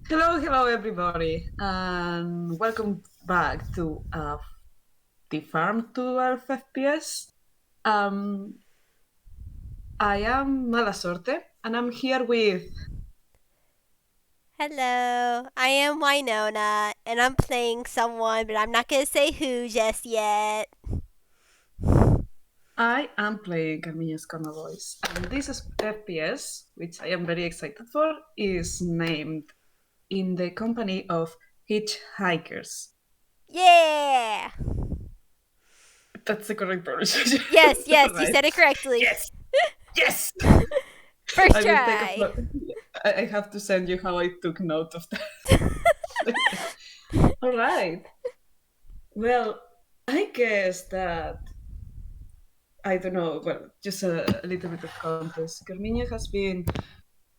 Hello, everybody, and welcome back to the Farm 12 FPS. Um, I am Sorte, and I'm here with. Hello, I am Winona, and I'm playing someone, but I'm not gonna say who just yet. I am playing Carmina's Corner Voice, and FPS, which I am very excited for, is named in the company of Hitchhikers. Yeah! That's the correct pronunciation, Yes, yes, you right? said it correctly. Yes, yes. First I will take a. try. I have to send you how I took note of that. All right. Well, I guess that I don't know. Well, just a little bit of context. Carmina has been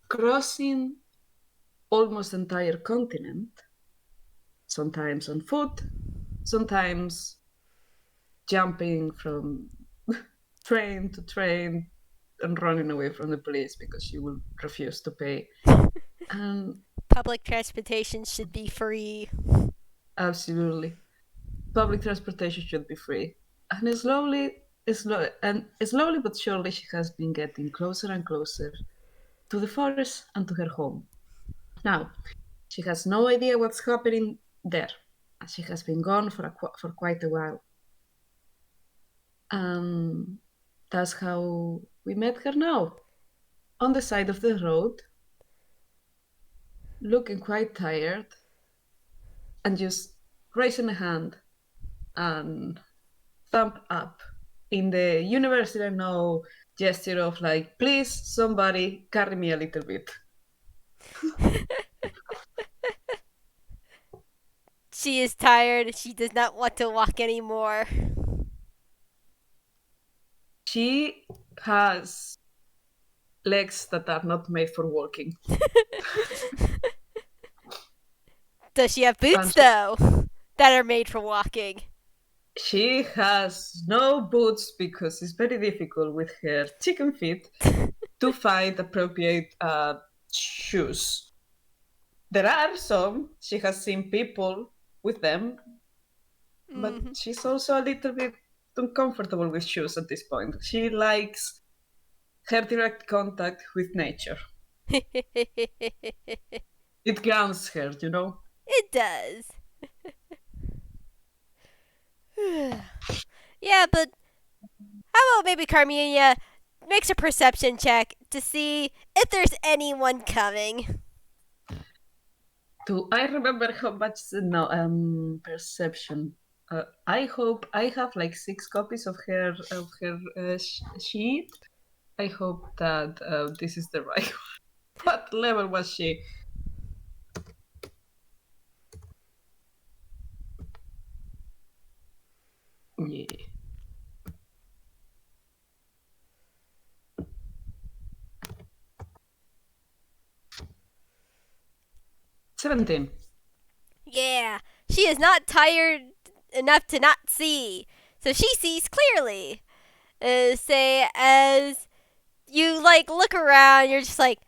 crossing almost entire continent, sometimes on foot, sometimes jumping from train to train and running away from the police because she will refuse to pay. And Public transportation should be free. absolutely, public transportation should be free. And slowly but surely, she has been getting closer and closer to the forest and to her home. Now, she has no idea what's happening there, as she has been gone for quite a while. And that's how we met her now, on the side of the road, looking quite tired, and just raising a hand and thumb up in the university no gesture of like, please, somebody carry me a little bit. She is tired. She does not want to walk anymore. She has legs that are not made for walking. Does she have And boots, though, that are made for walking? she has no boots because it's very difficult with her chicken feet to find appropriate shoes. There are some, she has seen people with them, but Mm-hmm. she's also a little bit uncomfortable with shoes at this point. She likes her direct contact with nature. It grounds her, you know? It does. Yeah, but how about maybe Carmina makes a perception check to see if there's anyone coming? Do I remember how much no perception? I hope I have like 6 copies of her sheet. I hope that this is the right one. What level was she? Yeah. 17. Yeah, she is not tired enough to not see, so she sees clearly. Say, as you like look around, you're just like,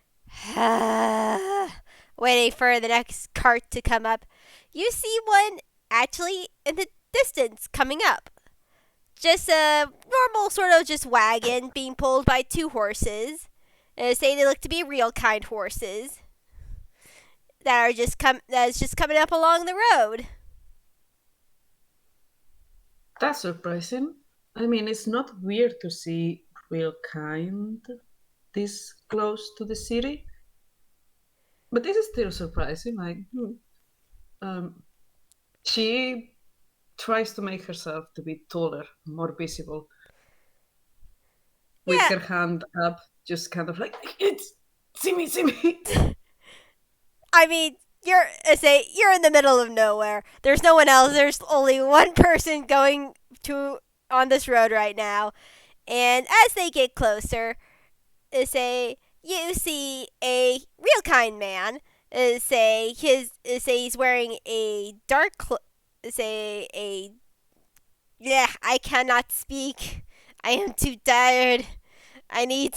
waiting for the next cart to come up. You see one actually in the distance coming up. Just a normal sort of just wagon being pulled by two horses. Say they look to be real kind horses that is just coming up along the road. That's surprising. I mean, it's not weird to see real kind this close to the city, but this is still surprising. Like, um, she tries to make herself to be taller, more visible, with Yeah, her hand up, just kind of like, it's see me. I mean, you're in the middle of nowhere. There's no one else. There's only one person going to on this road right now. And as they get closer, say you see a real kind man. Say he's wearing a say a yeah. I cannot speak. I am too tired. I need.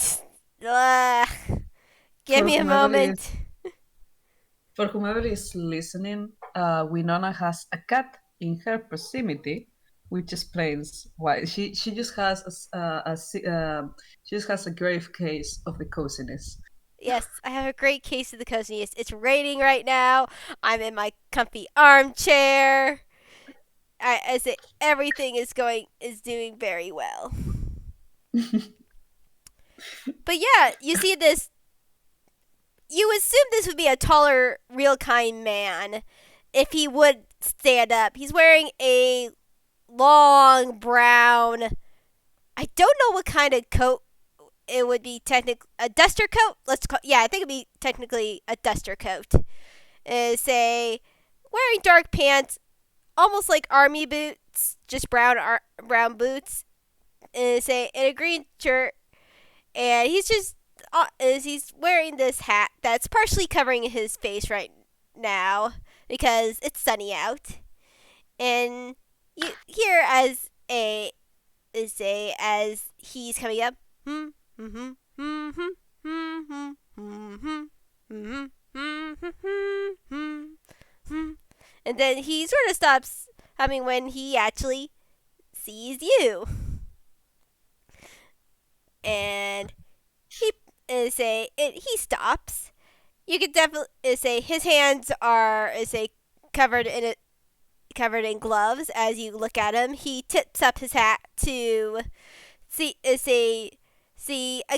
Uh, give For me a whomever is moment. for whomever is listening, Winona has a cat in her proximity, which explains why she just has she just has a grave case of the coziness. Yes, I have a great case of the coziness. It's raining right now. I'm in my comfy armchair. I say everything is doing very well. But yeah, you see this. You assume this would be a taller, real kind man if he would stand up. He's wearing a long brown. I don't know what kind of coat it would be. Technically, a duster coat. I think it'd be technically a duster coat. Say wearing dark pants, almost like army boots, just brown boots. Say in a green shirt, and he's wearing this hat that's partially covering his face right now because it's sunny out. And you hear as he's coming up, and then he sort of stops humming when he actually sees you. And he stops. You could definitely say his hands are covered in gloves. As you look at him, he tips up his hat to see a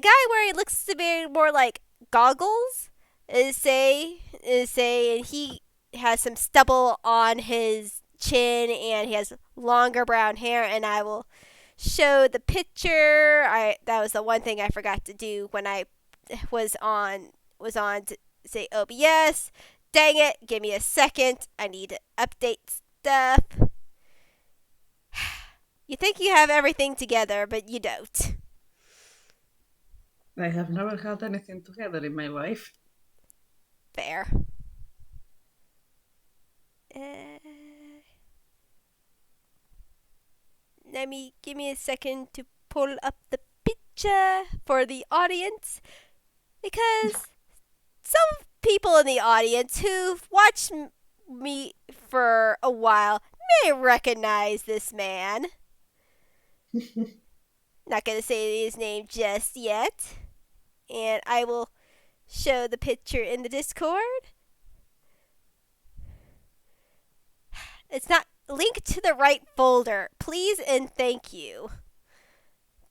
guy wearing looks to be more like goggles. And he has some stubble on his chin and he has longer brown hair. And I will show the picture. That was the one thing I forgot to do when I was on to say OBS. Dang it, give me a second. I need to update stuff. You think you have everything together, but you don't. I have never had anything together in my life. Fair. Give me a second to pull up the picture for the audience, because some people in the audience who've watched me for a while may recognize this man. Not gonna say his name just yet, and I will show the picture in the Discord. It's not linked to the right folder. Please and thank you.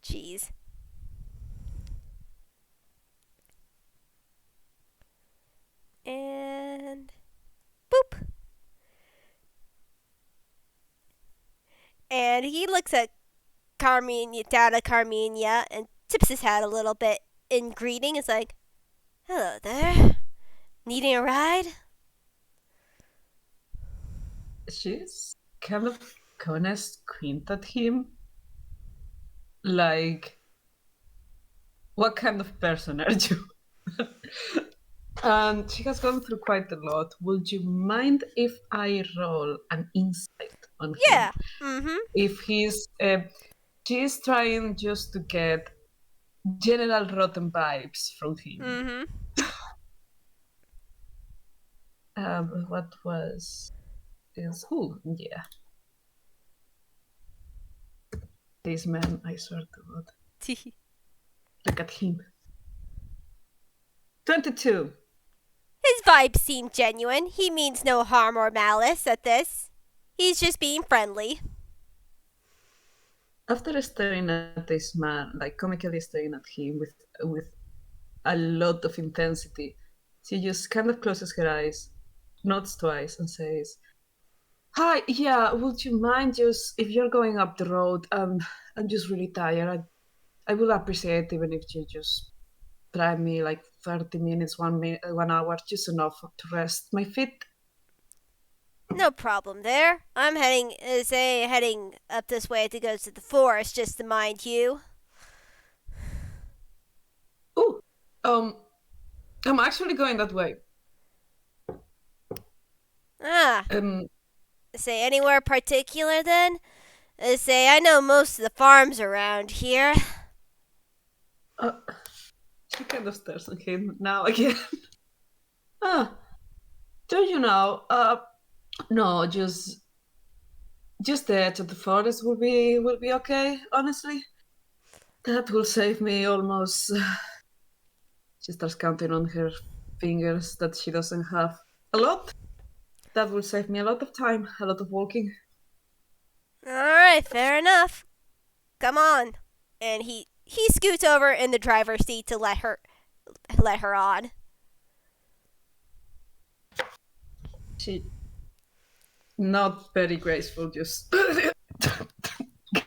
Jeez. And boop. And he looks at Carmina, and tips his hat a little bit in greeting. It's like, hello there. Needing a ride? She's kind of squint at him. Like, what kind of person are you? And she has gone through quite a lot. Would you mind if I roll an insight on him? Yeah. Mm-hmm. If she's trying just to get general rotten vibes from him. Mm-hmm. What was this? Oh, yeah. This man, I swear to God. Look at him. 22. His vibes seem genuine. He means no harm or malice at this. He's just being friendly. After staring at this man, like comically staring at him with a lot of intensity, she just kind of closes her eyes, nods twice, and says, "Hi, yeah, would you mind just if you're going up the road? I'm just really tired. I would appreciate even if you just drive me like 30 minutes, 1 hour, just enough to rest my feet." No problem there. I'm heading up this way to go to the forest, just to mind you. Oh, I'm actually going that way. Say anywhere particular then? Say I know most of the farms around here. She kind of stares at him now again. know, no, just the edge of the forest will be okay. Honestly, that will save me almost. She starts counting on her fingers that she doesn't have a lot. That will save me a lot of time, a lot of walking. All right, fair enough. Come on. And he scoots over in the driver's seat to let her on. She not very graceful, just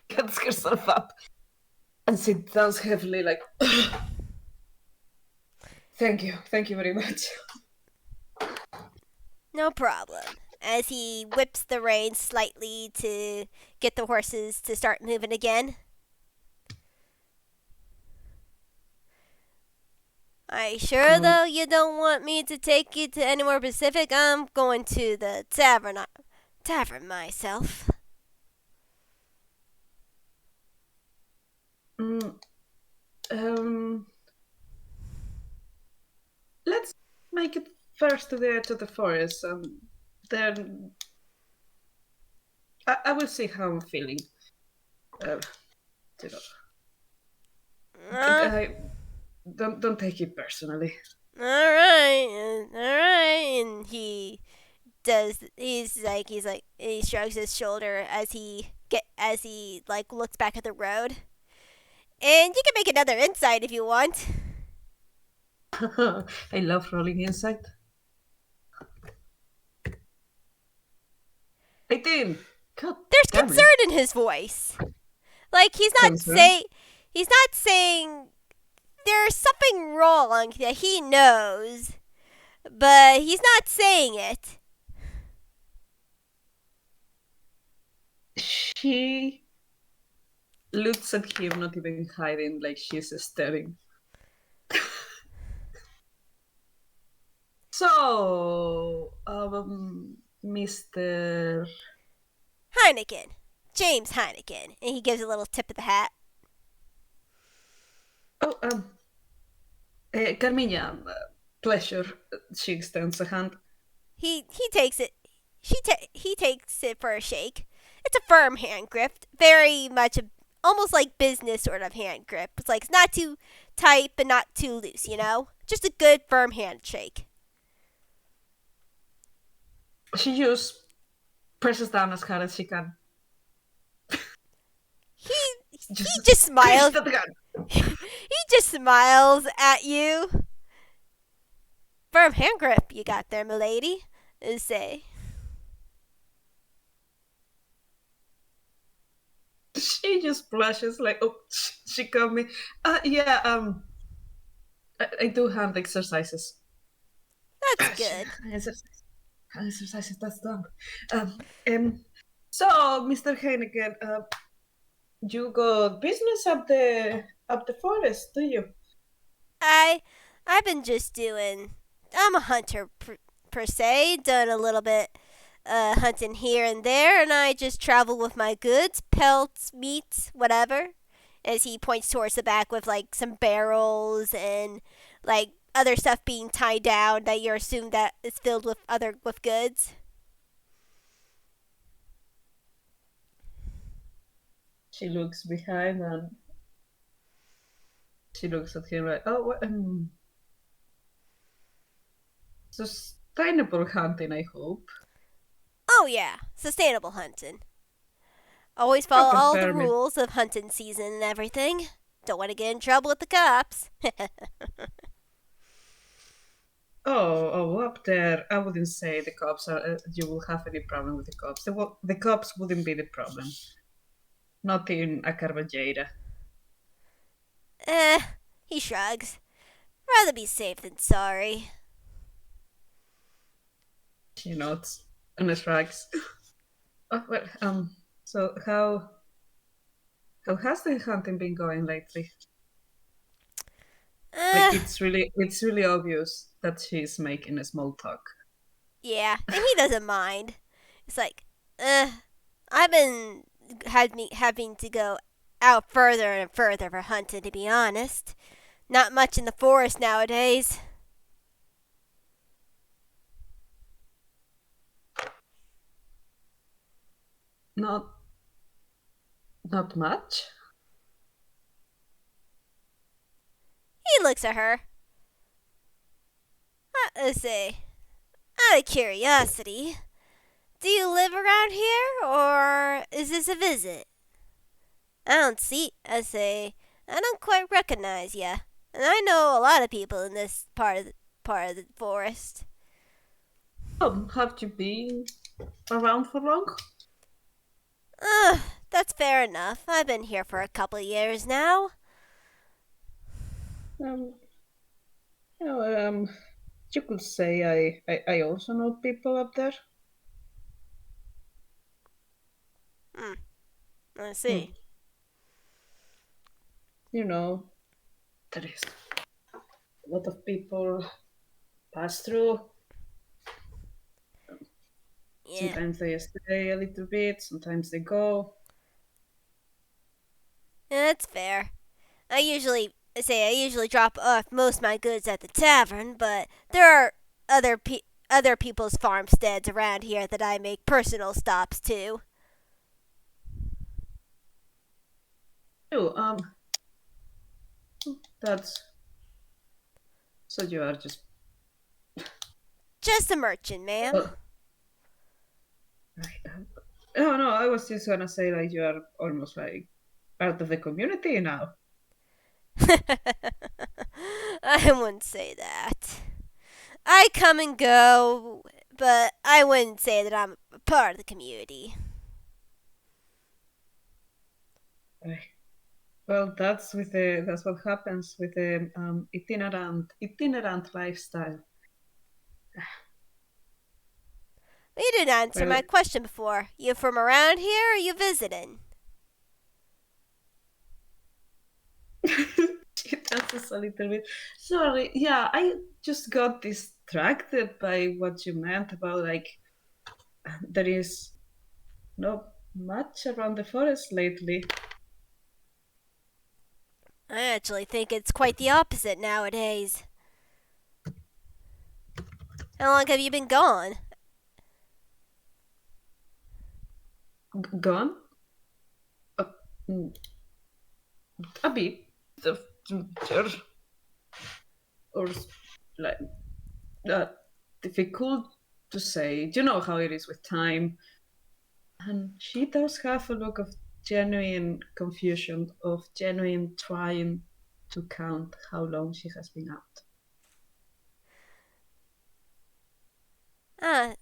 gets herself up and sits down heavily, like, thank you very much. No problem. As he whips the reins slightly to get the horses to start moving again. Are you sure, Cool. though, you don't want me to take you to anywhere specific? I'm going to the tavern myself. Mm, um, let's make it first to the edge of the forest, and then I will see how I'm feeling. Uh, you know, Uh, I don't take it personally. all right, and he shrugs his shoulder as he like looks back at the road. And you can make another insight if you want. I love rolling inside. 18. God There's damn concern it. in his voice. Like Concern? he's not saying there's something wrong that he knows, but he's not saying it. She looks at him, not even hiding, like she's staring. So, Mr. Heineken. James Heineken. And he gives a little tip of the hat. Oh, Carmina, pleasure. She extends a hand. He takes it. He takes it for a shake. It's a firm hand grip, very much almost like business sort of hand grip. It's like it's not too tight but not too loose, Just a good firm handshake. She just presses down as hard as she can. He Just just clench smiles. that gun. He just smiles at you. Firm hand grip you got there, milady. Say. She just blushes like, oh, she got me. Yeah, I do hand exercises. That's good. Exercises, that's dumb. Um, so, Mr. Heineken, you got business up the forest, do you? I I've been just doing. I'm a hunter per se. Done a little bit hunting here and there, and I just travel with my goods, pelts, meats, whatever. As he points towards the back with like some barrels and like other stuff being tied down that you're assumed that is filled with goods. She looks behind and she looks at him like, oh, sustainable hunting, I hope. Oh yeah, sustainable hunting. Always Not follow the all the vermin. rules of hunting season and everything. Don't want to get in trouble with the cops. Oh, up there, I wouldn't say the cops are. You will have any problem with the cops. The cops wouldn't be the problem. Not in a Carvajeira. eh, he shrugs. Rather be safe than sorry. She nods and shrugs. Oh, well, so how has the hunting been going lately? Like Uh, it's really obvious that she's making a small talk. yeah, and he doesn't mind. It's like, I've been having to go out further and further for hunting, to be honest. Not much in the forest nowadays. not much. He looks at her. Let's see. Out of curiosity, do you live around here, or is this a visit? I don't see. I say, I don't quite recognize ya, and I know a lot of people in this part of the forest. Have you been around for long? Ugh, that's fair enough. I've been here for a couple years now. Um, you know, you could say I also know people up there. Hmm, I Hmm. see. You know, there is a lot of people pass through. Yeah, Sometimes they stay a little bit, sometimes they go. that's fair. I usually drop off most of my goods at the tavern, but there are other people's farmsteads around here that I make personal stops to. Oh, that's so you are just Just a merchant, ma'am. uh, right. Oh no, I was just gonna say like you are almost like part of the community now. I wouldn't say that. I come and go, but I wouldn't say that I'm a part of the community. Right. Well, that's what happens with the itinerant lifestyle. You didn't answer Well, my question before. You from around here or you visiting? it answers a little bit. Sorry, yeah, I just got distracted by what you meant about like there is not much around the forest lately. I actually think it's quite the opposite nowadays. How long have you been gone? Gone? Uh, mm, a bit. Of, sure. Or like uh, difficult to say. You know how it is with time. And she does have a look of genuine confusion, of genuine trying to count how long she has been out. Uh,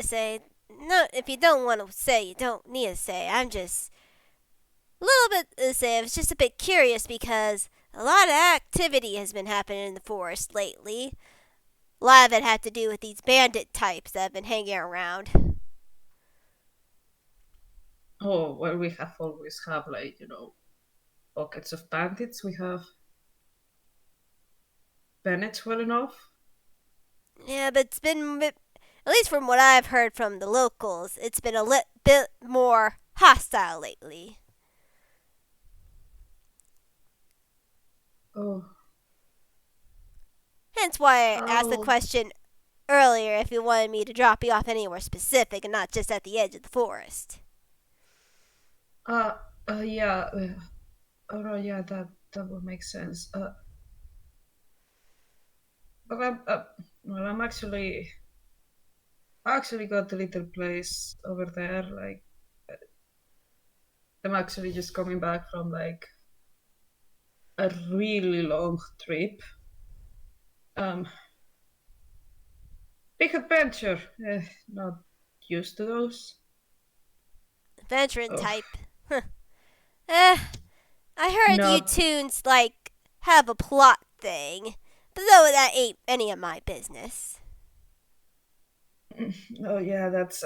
say, no, if you don't want to say, you don't need to say. I'm just a little bit, I was just a bit curious because a lot of activity has been happening in the forest lately. A lot of it had to do with these bandit types that have been hanging around. Oh, well, we have always have like, pockets of bandits. We have bandits well enough. Yeah, but it's been, at least from what I've heard from the locals, it's been a bit more hostile lately. Oh, Hence why I asked the oh, question earlier if you wanted me to drop you off anywhere specific and not just at the edge of the forest. uh, yeah. Oh, yeah, that would make sense. But well, I actually got a little place over there. Like, I'm actually just coming back from like a really long trip. Um, Big adventure. Not used to those. Adventuring Oh, type. Eh, I heard you not. tunes like have a plot thing, but though that ain't any of my business. Oh yeah, that's.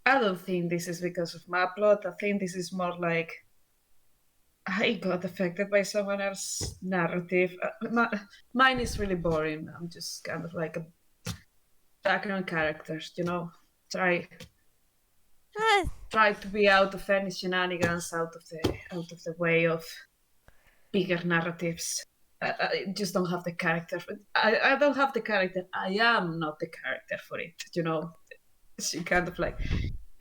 I don't think this is because of my plot. I think this is more like I got affected by someone else's narrative. Mine is really boring. I'm just kind of like a background characters. Try Eh, try to be out of any shenanigans, out of the way of bigger narratives. I just don't have the character. I don't have the character. I am not the character for it. She kind of like.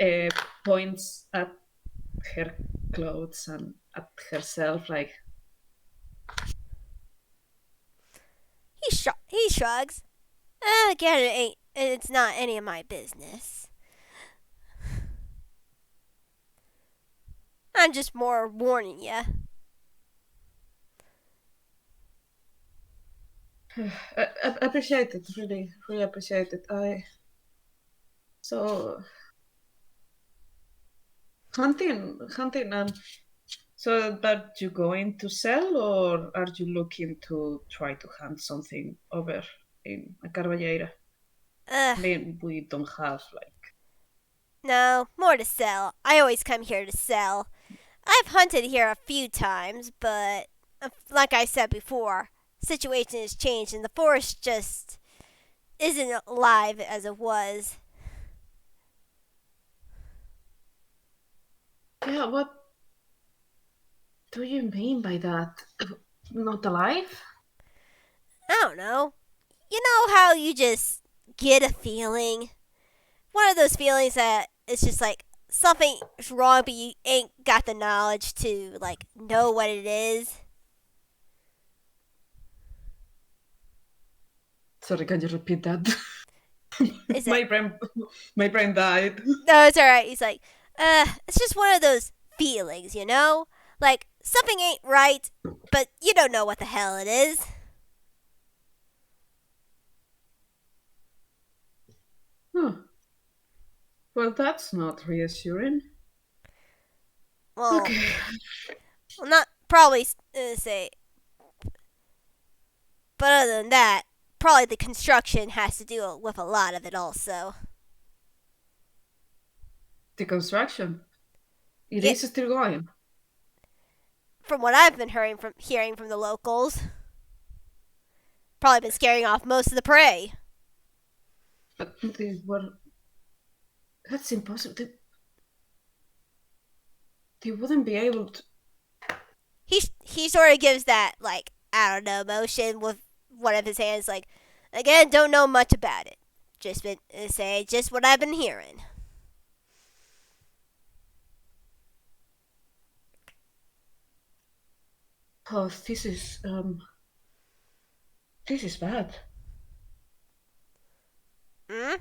uh, points at her clothes and at herself, like, He shrugs. Again, it's not any of my business. I'm just more warning you. I appreciate it, really, really appreciate it. So hunting, and so that you going to sell, or are you looking to try to hunt something over in a Carballeira? Ugh, I mean, we don't have like. no, more to sell. I always come here to sell. I've hunted here a few times, but like I said before, situation has changed and the forest just isn't alive as it was. Yeah, what do you mean by that? Not alive? I don't know. You know how you just get a feeling? One of those feelings that it's just like something's wrong, but you ain't got the knowledge to like know what it is. Sorry, can you repeat that? Is that my brain, my brain died. no? It's all right. He's like, it's just one of those feelings, you know? Like something ain't right, but you don't know what the hell it is. Huh. Well, that's not reassuring. Well, Okay. not probably say, but other than that, probably the construction has to do with a lot of it also. The construction. It Yeah, is still going. from what I've been hearing from the locals, probably been scaring off most of the prey. But that's impossible. They wouldn't be able to. He sort of gives that like I don't know motion with one of his hands. Like again, don't know much about it. Just been say just what I've been hearing. Oh, this is bad. Hmm?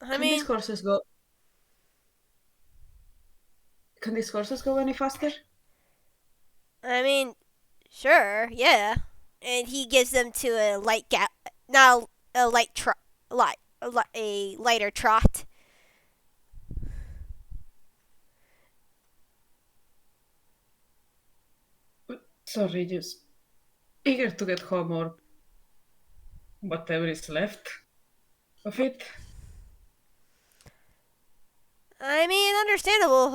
I Can these mean, horses go? Can these horses go any faster? I mean, sure, yeah. And he gives them to a light gap, not a light trot, a lighter trot. Sorry, just eager to get home, or whatever is left of it. I mean, understandable.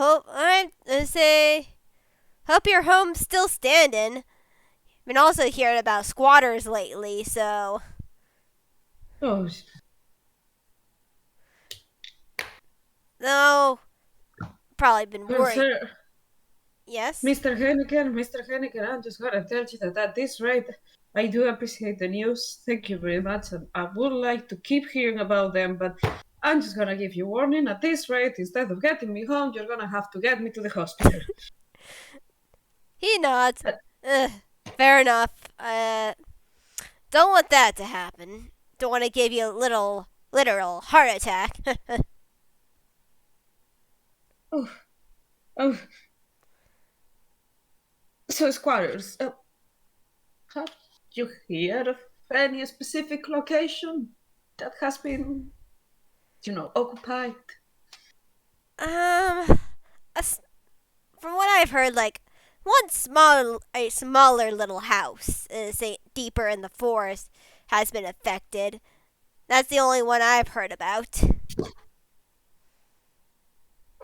Hope your home's still standing. Been also hearing about squatters lately, so Oh, no, probably been well, worried. sir, Yes. Mr. Heineken, I'm just gonna tell you that at this rate, I do appreciate the news. Thank you very much, and I would like to keep hearing about them, but I'm just gonna give you warning. At this rate, instead of getting me home, you're gonna have to get me to the hospital. He nods. Uh, Ugh, fair enough. Don't want that to happen. Don't want to give you a little literal heart attack. oh, oh, so squatters. Have you heard of any specific location that has been, occupied? um, from what I've heard, like a smaller little house, say deeper in the forest, has been affected. That's the only one I've heard about.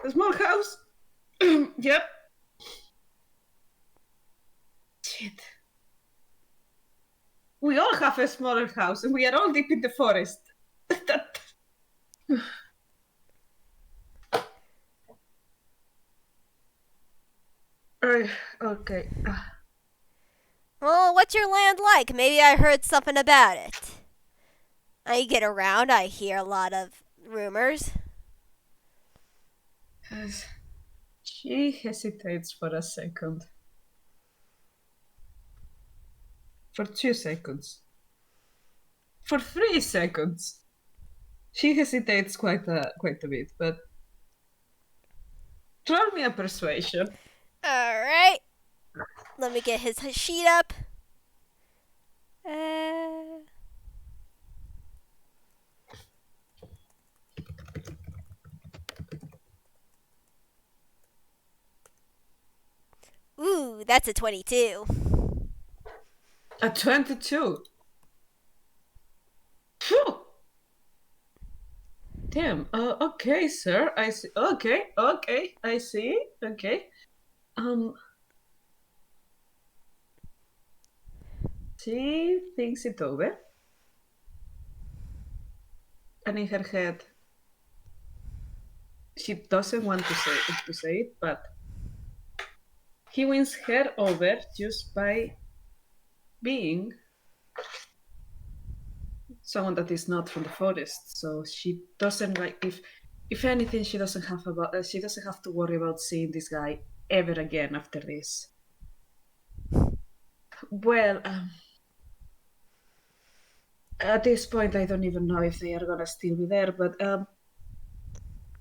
A small house? Yep. Shit. We all have a smaller house, and we are all deep in the forest. that. Okay. Well, what's your land like? Maybe I heard something about it. I get around, I hear a lot of rumors. As she hesitates for a second. For 2 seconds. For 3 seconds. She hesitates quite a bit, but roll me a persuasion. All right. Let me get his sheet up. Uh, ooh, that's a 22. A 22. Phew. Damn. Okay, sir. I see. Okay. I see. Okay. Um. She thinks it over, and in her head, she doesn't want to say it, but he wins her over just by being someone that is not from the forest. So she doesn't like if anything, she doesn't have to worry about seeing this guy ever again after this. Well, at this point, I don't even know if they are gonna still be there, but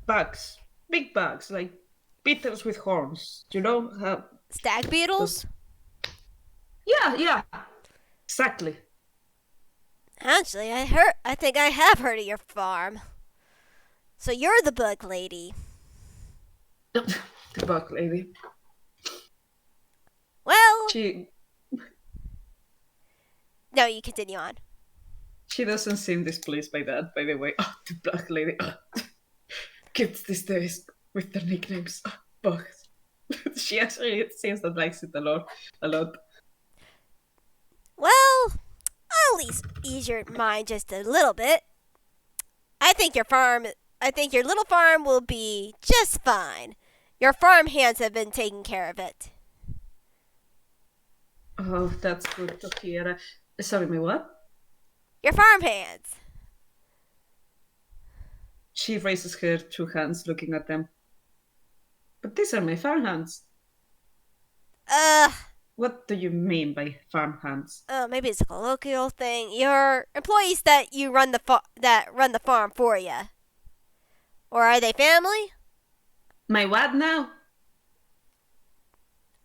bugs, big bugs, like beetles with horns. You know, Stag beetles? those. Yeah, exactly. Actually, I think I have heard of your farm. So you're the bug lady. The bug lady. Well, She no, you continue on. she doesn't seem displeased by that. By the way, the bug lady. Kids these days with their nicknames, bugs. She actually it seems that likes it a lot. Well, I'll at least ease your mind just a little bit. I think your little farm will be just fine. Your farm hands have been taking care of it. Oh, that's good to hear. Sorry, my what? Your farm hands. She raises her 2 hands, looking at them. But these are my farm hands. Uh, What do you mean by farm hands? maybe it's a colloquial thing. Your employees that run the farm for you. Or are they family? My what now?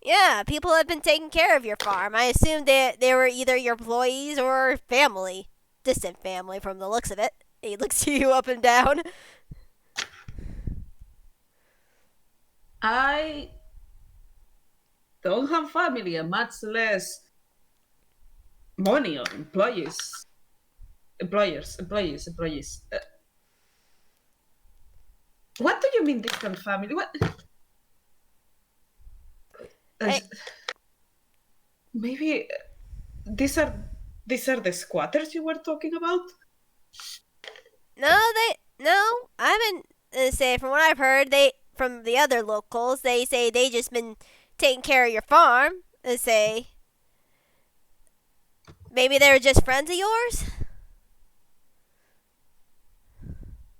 Yeah, people have been taking care of your farm. I assume they were either your employees or family. Distant family from the looks of it. He looks you up and down. I don't have family and much less money or employees. Employees. What do you mean distant family? What? Hey. Maybe these are the squatters you were talking about? No, I haven't. Say from what I've heard, they from the other locals, they say they just been taking care of your farm. They say maybe they were just friends of yours.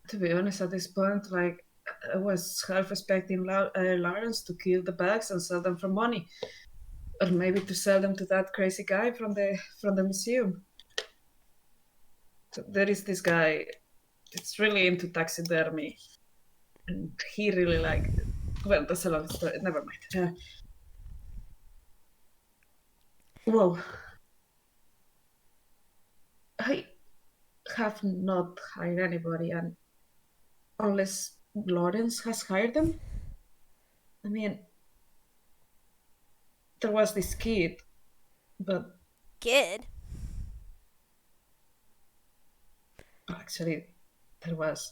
To be honest, at this point, like I was half expecting Lawrence to kill the bags and sell them for money, or maybe to sell them to that crazy guy from the museum. So there is this guy that's really into taxidermy, and he really liked it. Well, that's a long story. Never mind. Whoa. I have not hired anybody, and unless Lawrence has hired them, I mean, there was this kid, but Kid. actually, there was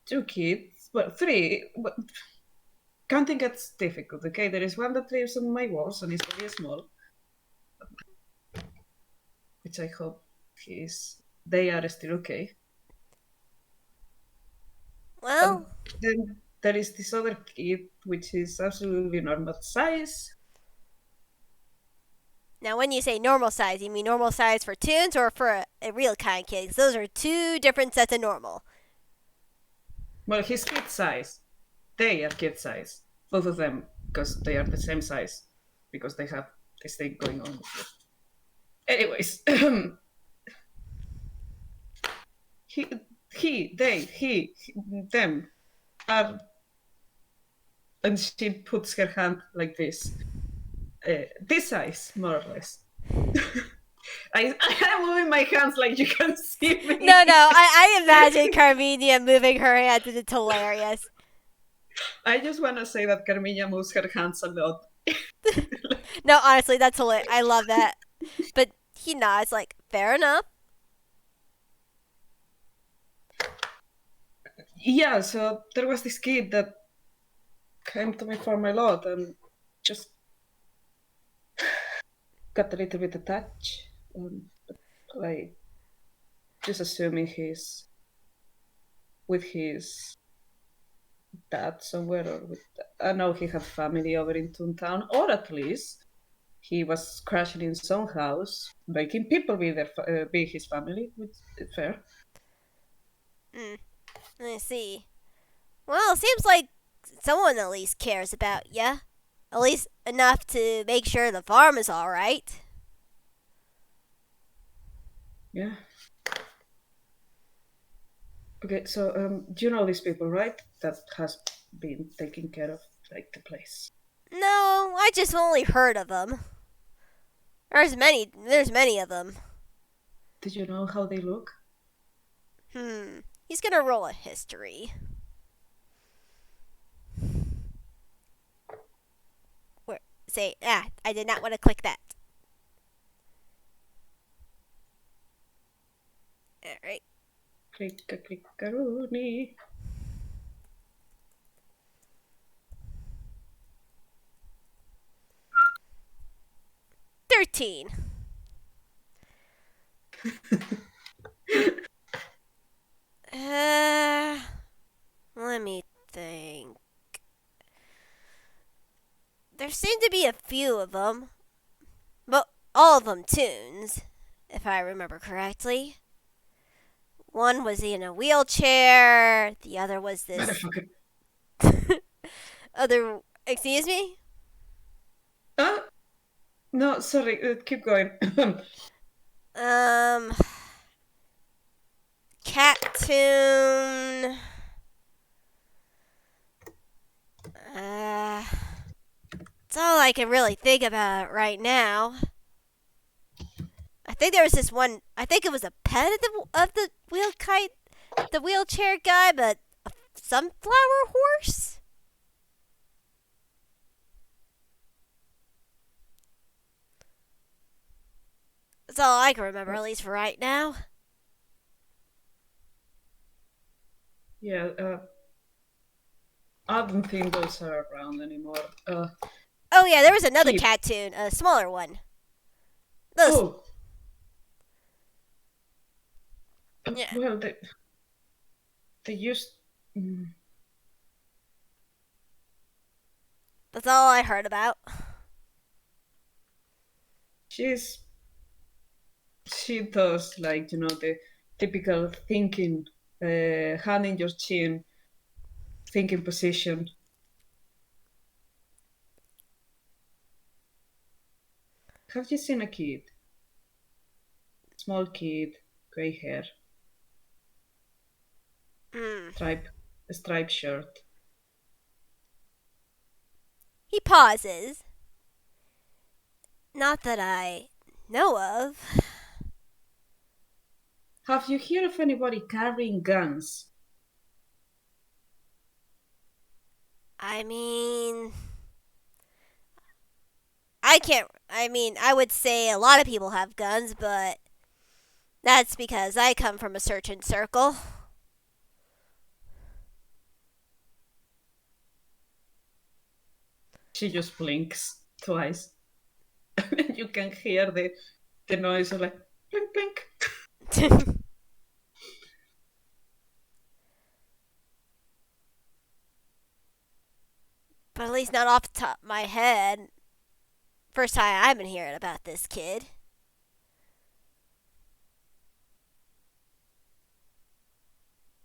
2 kids, well, 3. But counting gets difficult. Okay, there is one that lives on my walls and is very small, which I hope they are still okay. Well, Then there is this other kid, which is absolutely normal size. now when you say normal size, you mean normal size for tunes or for a real kind kid? 'Cause those are two different sets of normal. Well, he's kid size. they are kid size, both of them, because they are the same size, because they have this thing going on. Anyways, he, he, them are, and she puts her hand like this size, more or less. I'm moving my hands like you can see No, me. I imagine Carmina moving her hands, and it's hilarious. I just want to say that Carmina moves her hands a lot. No, honestly, that's hilarious. I love that. But he nods, like, fair enough. Yeah, so there was this kid that came to me for my lot and just got a little bit attached. Like, just assuming he's with his dad somewhere, or with, I know he had family over in Toon Town, or at least he was crashing in some house, making people be his family, which is fair. I see. Well, it seems like someone at least cares about ya. At least enough to make sure the farm is alright. Yeah. Okay, so do you know these people, right? That has been taking care of like the place. No, I just only heard of them. There's many of them. Did you know how they look? He's gonna roll a history. Where, I did not want to click that. Alright. Clickaroonie. 13. Let me think. There seem to be a few of them, but all of them tunes, if I remember correctly. One was in a wheelchair. The other was this Motherfucker. other. Excuse me. Ah, no, sorry. Keep going. Um, cat tune. That's all I can really think about right now. I think there was this one. I think it was a pet of the the wheelchair guy, but a sunflower horse. That's all I can remember, at least for right now. Yeah, I don't think those are around anymore. Oh yeah, there was another Keep. cat tune, a smaller one. Those. Oh, Yeah, well, they used. Mm, that's all I heard about. she's she does like the typical thinking, hand in your chin, thinking position. Have you seen a kid? Small kid, gray hair, Hmm. stripe, striped shirt. He pauses. Not that I know of. Have you heard of anybody carrying guns? I mean, I can't. I mean, I would say a lot of people have guns, but that's because I come from a certain circle. She just blinks twice. And you can hear the noise of like blink blink. But at least not off the top of my head. First time I've been hearing about this kid.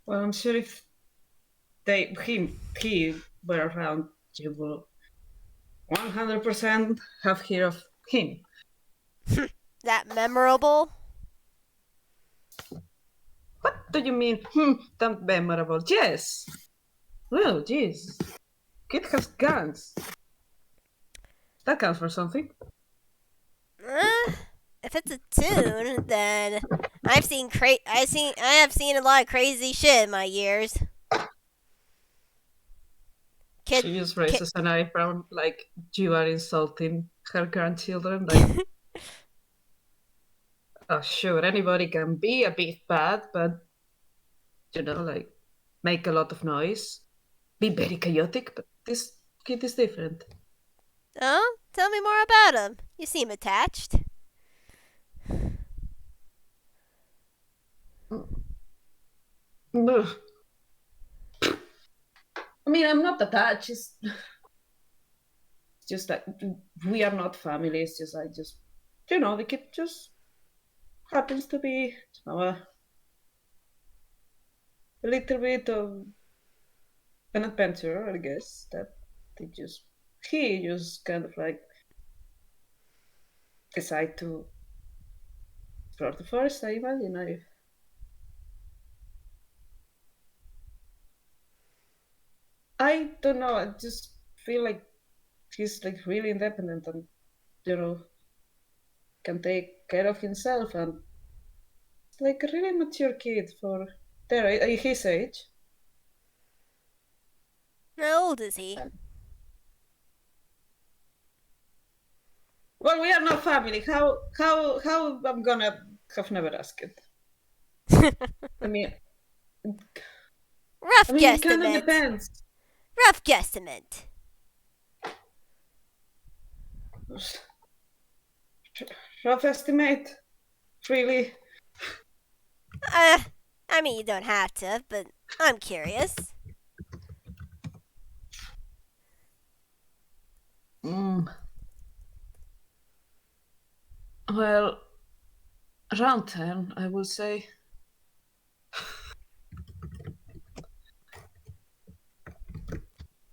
Well, I'm sure if he were around, you will 100% have heard of him. That memorable? What do you mean? That memorable? Yes. Well, jeez. Kid has guns. That counts for something. Uh, if it's a tune, then I have seen a lot of crazy shit in my years. Kid, She just kid. raises an eyebrow like you are insulting her grandchildren. Like, oh, sure, anybody can be a bit bad, but, like, make a lot of noise, be very chaotic, but this kid is different. Oh, tell me more about him. You seem attached. Ugh. I mean, I'm not attached. It's just like we are not family. It's just I just, the kid just happens to be, a little bit of an adventurer, I guess. That he just kind of like decide to explore the forest. I imagine. I don't know. I just feel like he's like really independent and you know can take care of himself and like a really mature kid for his age. How old is he? Well, we are not family. How I'm gonna have never asked it. I mean, Rough it kind of guesstimate. depends. Rough guesstimate. Rough estimate, really. Uh, I mean, you don't have to, but I'm curious. Mm. Well, around 10, I would say.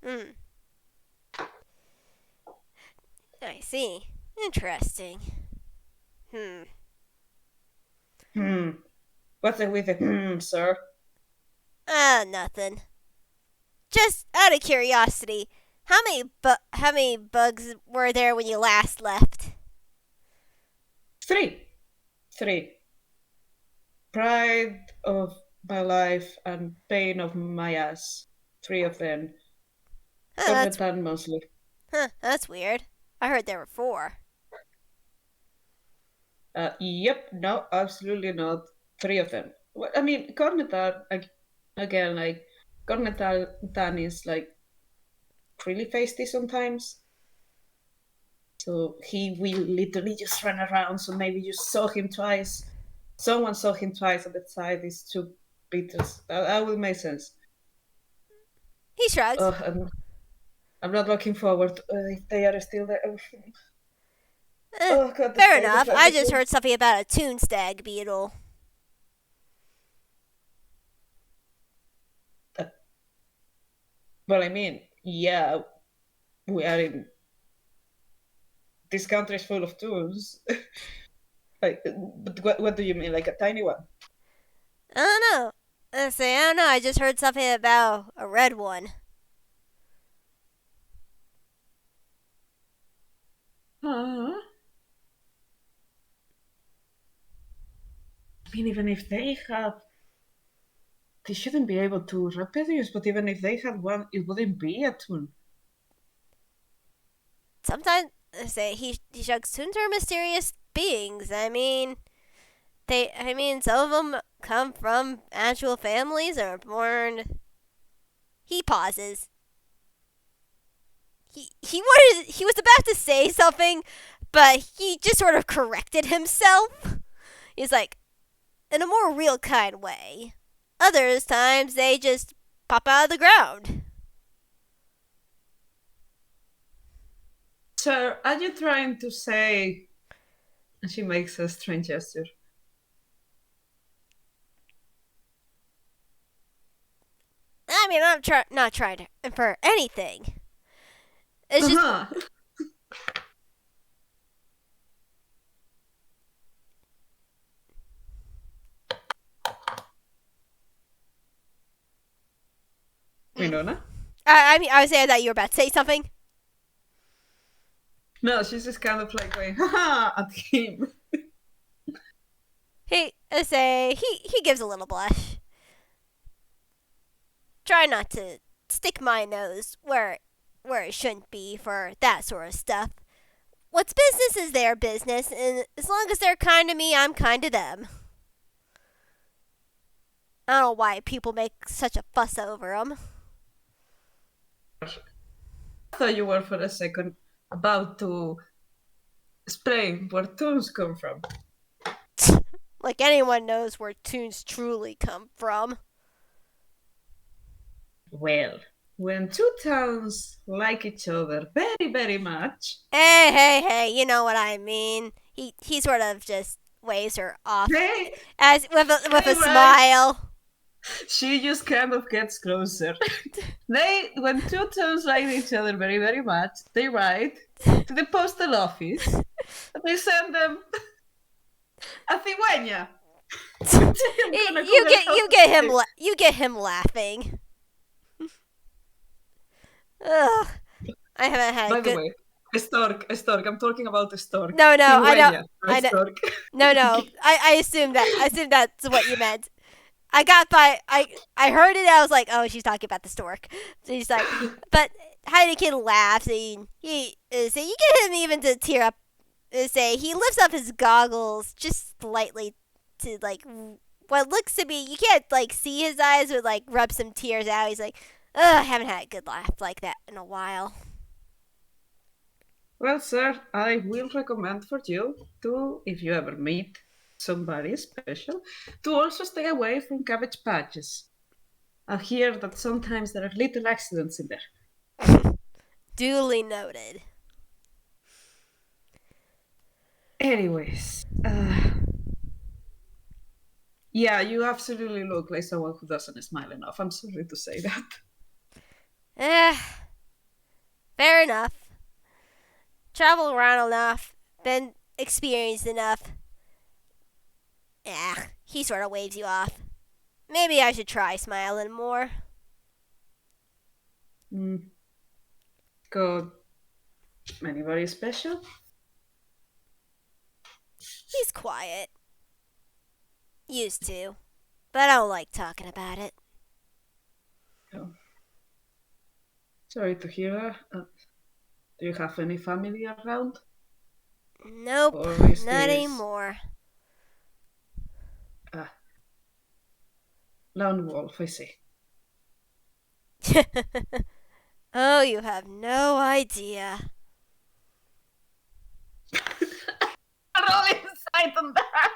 Hmm. I see. Interesting. Hmm. Hmm. What's it with the sir? Nothing. Just out of curiosity, how many bugs were there when you last left? Three. Three. Pride of my life and pain of my ass. Three of them. Huh, that's Cornetan mostly. that's weird. I heard there were four. Yep, no, absolutely not. Three of them. Well, I mean, Cornetan, again, like, Cornetan is, like, really feisty sometimes. So he will literally just run around. So maybe you saw him twice. Someone saw him twice at the side. These two Peters. That would make sense. He shrugs. I'm not looking forward if they are still there. Eh, Oh god, the fair state of enough. I just everything. heard something about a toon stag beetle. Uh, well, I mean, yeah, we are in this country is full of tools. Like, but what do you mean? Like a tiny one? I don't know. I don't know. I just heard something about a red one. Uh, I mean, even if they have, they shouldn't be able to reproduce. But even if they had one, it wouldn't be a toon. Sometimes he shrugs. Toons are mysterious beings. I mean, some of them come from actual families or are born. He pauses. He was about to say something, but he just sort of corrected himself. He's like, in a more real kind way. Others times they just pop out of the ground. So, are you trying to say? And she makes a strange gesture. I mean, I'm not trying to infer anything. It's just Uh-huh. Winona? I mean, I was saying that you were about to say something. No, she's just kind of like going, haha, at him. He gives a little blush. Try not to stick my nose where it shouldn't be for that sort of stuff. What's business is their business, and as long as they're kind to me, I'm kind to them. I don't know why people make such a fuss over them. I thought you were for a second about to explain where tunes come from. Like anyone knows where tunes truly come from. Well, when two towns like each other very, very much. Hey, you know what I mean. He sort of just waves her off Hey, as with a hey, right. smile. She just kind of gets closer. When two towns like each other very, very much, they write to the postal office and they send them a cigüeña. You get him laughing. Ugh, I haven't had By the good. way, a stork. I'm talking about a stork. No, I know, Cigüeña, not stork. no. I assumed that. I assumed that's what you meant. I got by. I heard it. I was like, oh, she's talking about the stork. So he's like, but Heineken laughs. And he say you get him even to tear up. Say he lifts up his goggles just slightly to like what looks to be. You can't like see his eyes, but like rub some tears out. He's like, ugh, I haven't had a good laugh like that in a while. Well, sir, I will recommend for you to, if you ever meet somebody special, to also stay away from cabbage patches. I hear that sometimes there are little accidents in there. Duly noted. Anyways, yeah, you absolutely look like someone who doesn't smile enough. I'm sorry to say that. Eh, fair enough. Traveled around enough, been experienced enough. He sort of waves you off. Maybe I should try smiling more. Got anybody special? He's quiet. Used to. But I don't like talking about it. Oh. Sorry to hear that. Do you have any family around? Nope, Or is not this anymore. lone wolf? I see. Oh, you have no idea. Roll insight on that.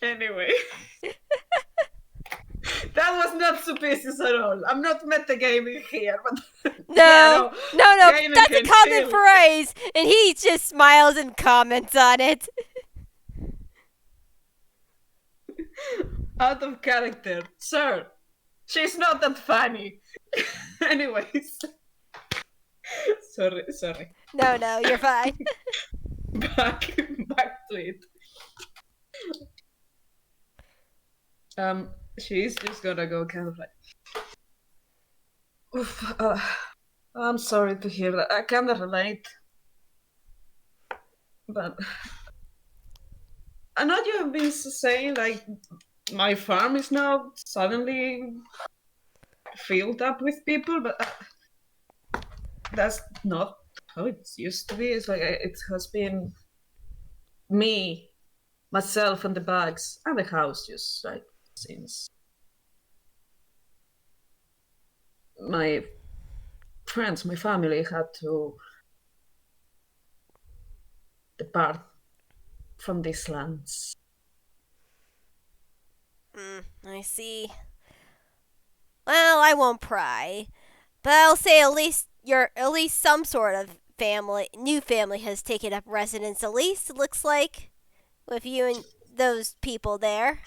Anyway. That was not suspicious at all. I'm not metagaming here, but No, no, Heineken that's a common chill. phrase, and he just smiles and comments on it. Out of character, sir. She's not that funny. Anyways, sorry. No, you're fine. Back to it. She's just gonna go kind of like, oof, I'm sorry to hear that. I kind of relate, but I know you have been saying like my farm is now suddenly filled up with people, but that's not how it used to be. It's like it has been me, myself, and the bags and the house just like since my friends, my family had to depart from these lands. I see. Well, I won't pry, but I'll say at least some sort of new family has taken up residence. At least it looks like with you and those people there.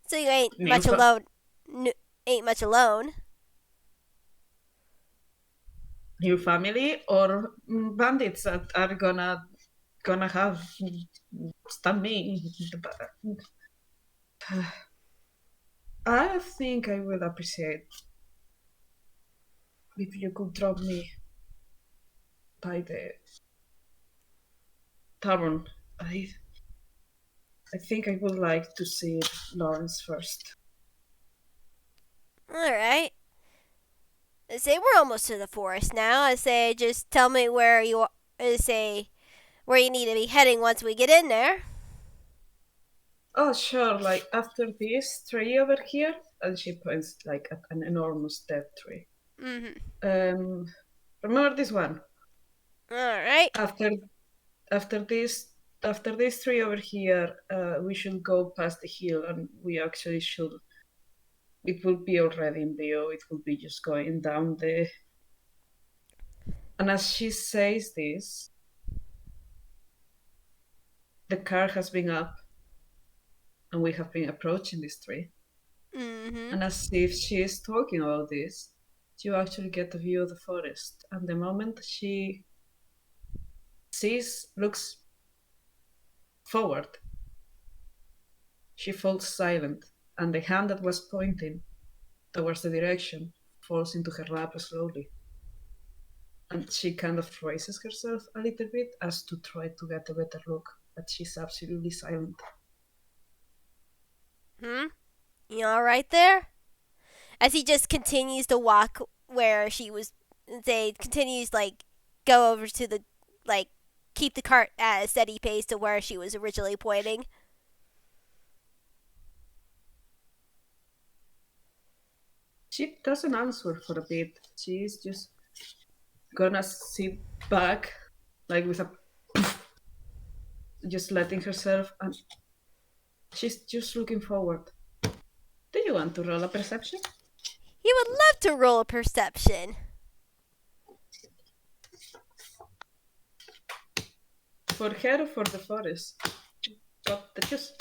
So you ain't New much fa- alone. Ain't much alone. new family or bandits that are gonna have stab me. I think I will appreciate if you could drop me by the tavern. I I think I would like to see Lawrence first. All right. I say we're almost to the forest now. I say just tell me where you are. I say where you need to be heading once we get in there. Oh, sure. Like after this tree over here, and she points like at an enormous dead tree. Mm-hmm. Um, remember this one. All right. After after this after this tree over here, we should go past the hill, and we actually should. It will be already in view. It will be just going down the. And as she says this, the car has been up, and we have been approaching this tree. Mm-hmm. And as if she is talking about this, you actually get a view of the forest. And the moment she looks forward, she falls silent, and the hand that was pointing towards the direction falls into her lap slowly. And she kind of raises herself a little bit as to try to get a better look, but she's absolutely silent. Hmm. You all right there? As he just continues to walk where she was. They continues like go over to the like keep the cart at a steady pace to where she was originally pointing. She doesn't answer for a bit. She's just gonna sit back, like with a just letting herself, and she's just looking forward. Do you want to roll a perception? He would love to roll a perception. For her or for the forest? Got the choose.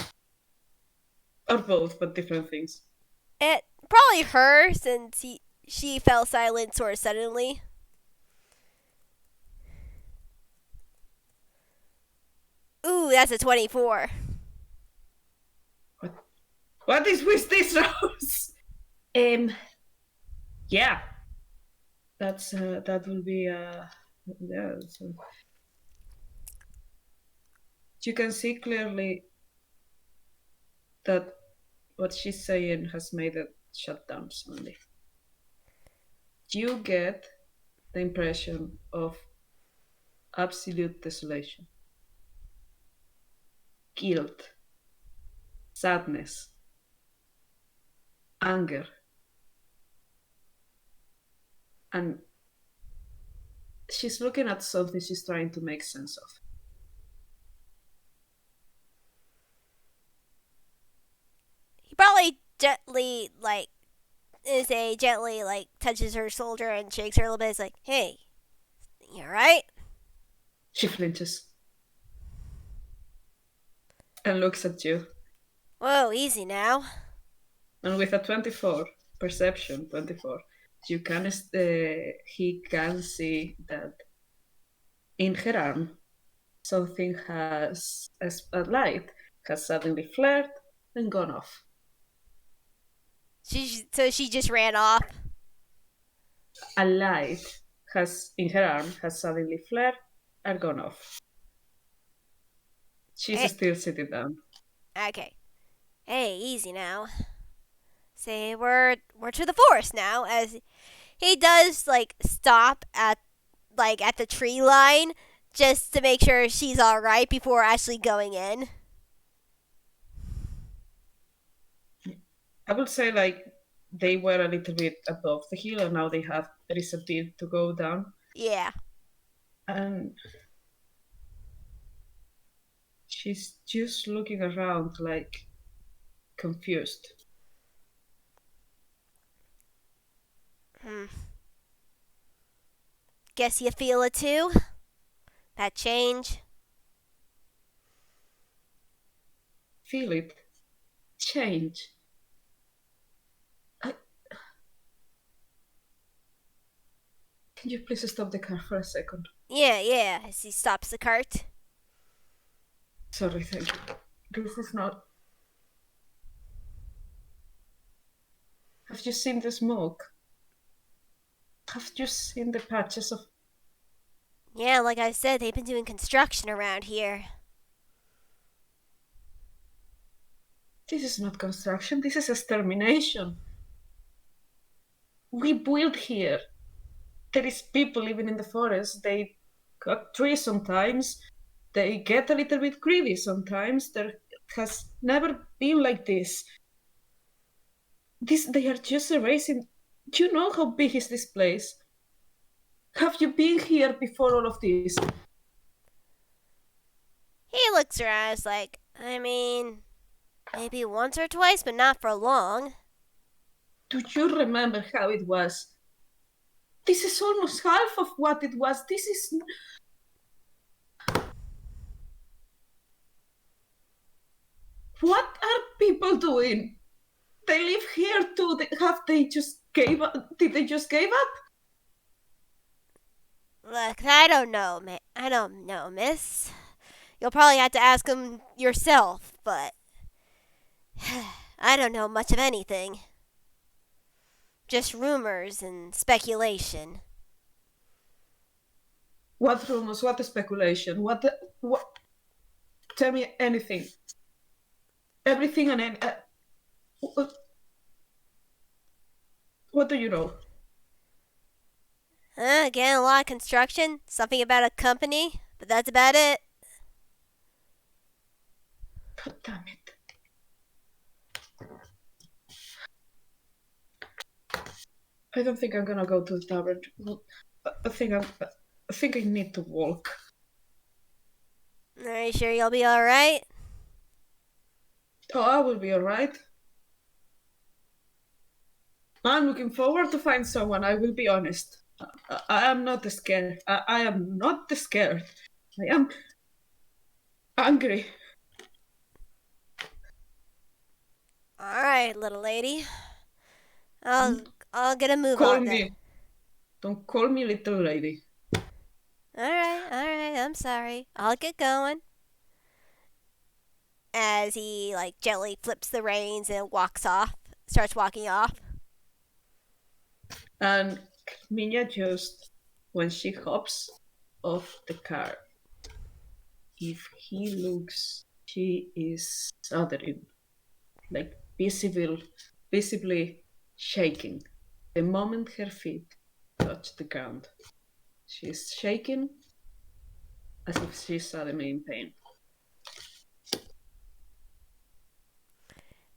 Or both, but different things. It probably her since she fell silent sort of suddenly. Ooh, that's a 24. What is with this rose? Yeah. That will be yeah. So. You can see clearly that what she's saying has made it shut down suddenly. You get the impression of absolute desolation, guilt, sadness, anger, and she's looking at something she's trying to make sense of. He probably gently like touches her shoulder and shakes her a little bit. It's like, hey, you alright? She flinches and looks at you. Whoa, easy now. And with a 24, perception 24, you can he can see that in her arm something has a light has suddenly flared and gone off. So she just ran off. A light has in her arm has suddenly flared and gone off. She's Hey, still sitting down. okay. Hey, easy now. Say we're to the forest now. As he does like stop at the tree line just to make sure she's all right before actually going in. I would say like they were a little bit above the hill and now there is a bit to go down. Yeah. And she's just looking around like confused. Hmm. Guess you feel it too. That change. feel it change. I, can you please stop the car for a second? Yeah, as he stops the cart. Sorry, thank you. This is not. Have you seen the smoke? Have you seen the patches of. Yeah, like I said, they've been doing construction around here. This is not construction, this is extermination. We build here. There is people living in the forest. They cut trees sometimes. They get a little bit greedy sometimes. There has never been like this. They are just erasing. Do you know how big is this place? Have you been here before all of this? He looks around, is like, I mean, maybe once or twice, but not for long. Do you remember how it was? This is almost half of what it was. This is. What are people doing? They live here too. They just gave up? Did they just give up? Look, I don't know, I don't know, miss. You'll probably have to ask him yourself, but I don't know much of anything. Just rumors and speculation. What rumors? What speculation? What? Tell me anything. Everything and what do you know? Again, a lot of construction. Something about a company, but that's about it. God damn it! I don't think I'm gonna go to the tavern. I think I need to walk. Are you sure you'll be alright? Oh, I will be alright. I'm looking forward to find someone. I will be honest. I am not scared. I am not scared. I am angry. Alright, little lady. I'll get a move Call on then. me. Don't call me little lady. Alright, I'm sorry. I'll get going. As he, like, gently flips the reins and starts walking off. And Carmina just, when she hops off the car, if he looks, she is shuddering, like visibly shaking. The moment her feet touch the ground, she's shaking as if she's suddenly in pain.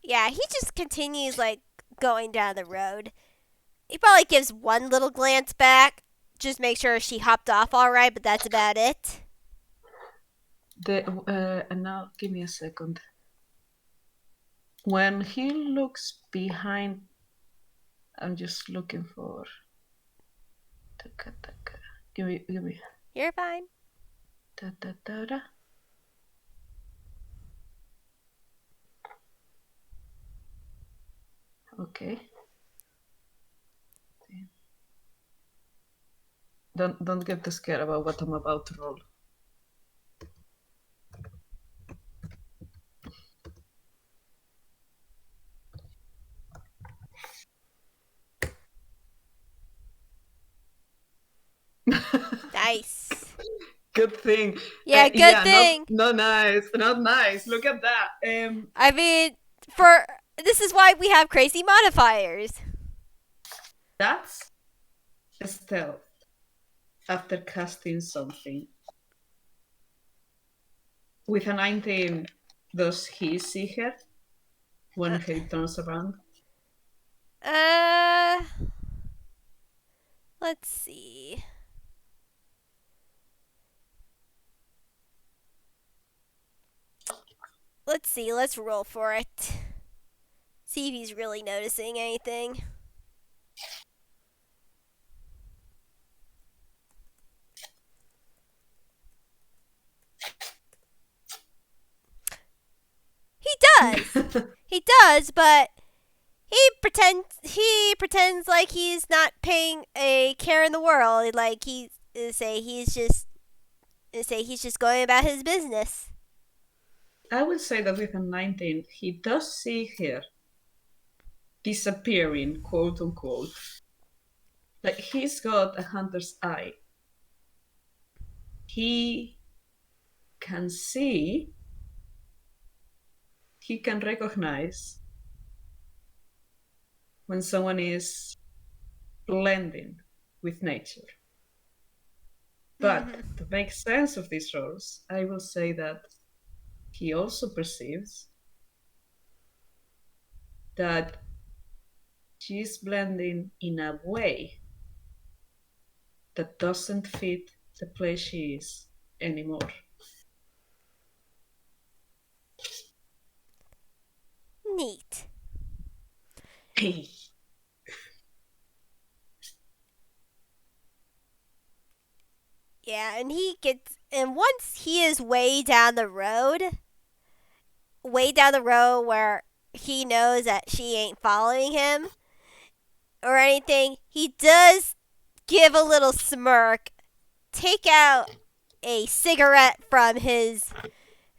Yeah, he just continues, like, going down the road. He probably gives one little glance back, just make sure she hopped off alright, but that's about it. And now, give me a second. When he looks behind, I'm just looking for. Give me. You're fine. Da, da, da, da. Okay. Don't get too scared about what I'm about to roll. Nice. Good thing. Yeah, good Yeah, thing. not nice. Not nice. Look at that. I mean, this is why we have crazy modifiers. That's stealth. After casting something. With a 19, does he see her when he turns around? Let's see. Let's roll for it. See if he's really noticing anything. He does. He does, but he pretends like he's not paying a care in the world. Like he's just going about his business. I would say that with a 19, he does see her disappearing, quote unquote. Like he's got a hunter's eye. He can see, he can recognize when someone is blending with nature. But Mm-hmm. to make sense of these roles, I will say that he also perceives that she's blending in a way that doesn't fit the place she is anymore. Neat. Hey. Yeah, and once he is way down the road where he knows that she ain't following him or anything, he does give a little smirk, take out a cigarette from his,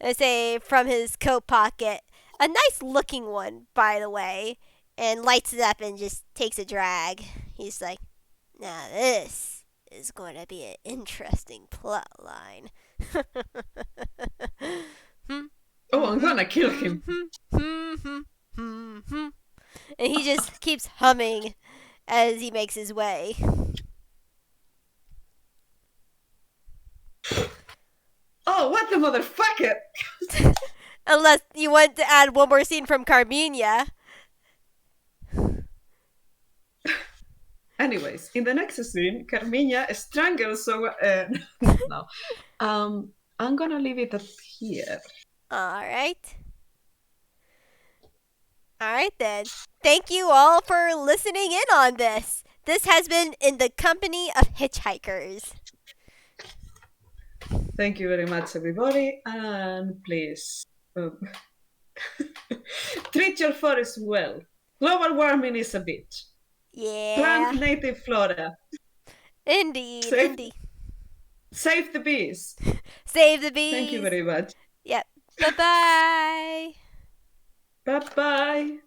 let's say, from his coat pocket, a nice looking one, by the way, and lights it up and just takes a drag. He's like, now this is going to be an interesting plot line. Oh, I'm gonna kill him. And he just keeps humming as he makes his way. Oh, what the motherfucker! Unless you want to add one more scene from Carmina. Anyways, in the next scene, Carmina strangles so. No. I'm gonna leave it at here. Alright. Alright then. Thank you all for listening in on this. This has been In the Company of Hitchhikers. Thank you very much, everybody, and please treat your forest well. Global warming is a bitch. Yeah. Plant native flora. Indeed. Save, Indeed. save the bees. Save the Thank you bees. very much. Yep. Bye bye. Bye bye.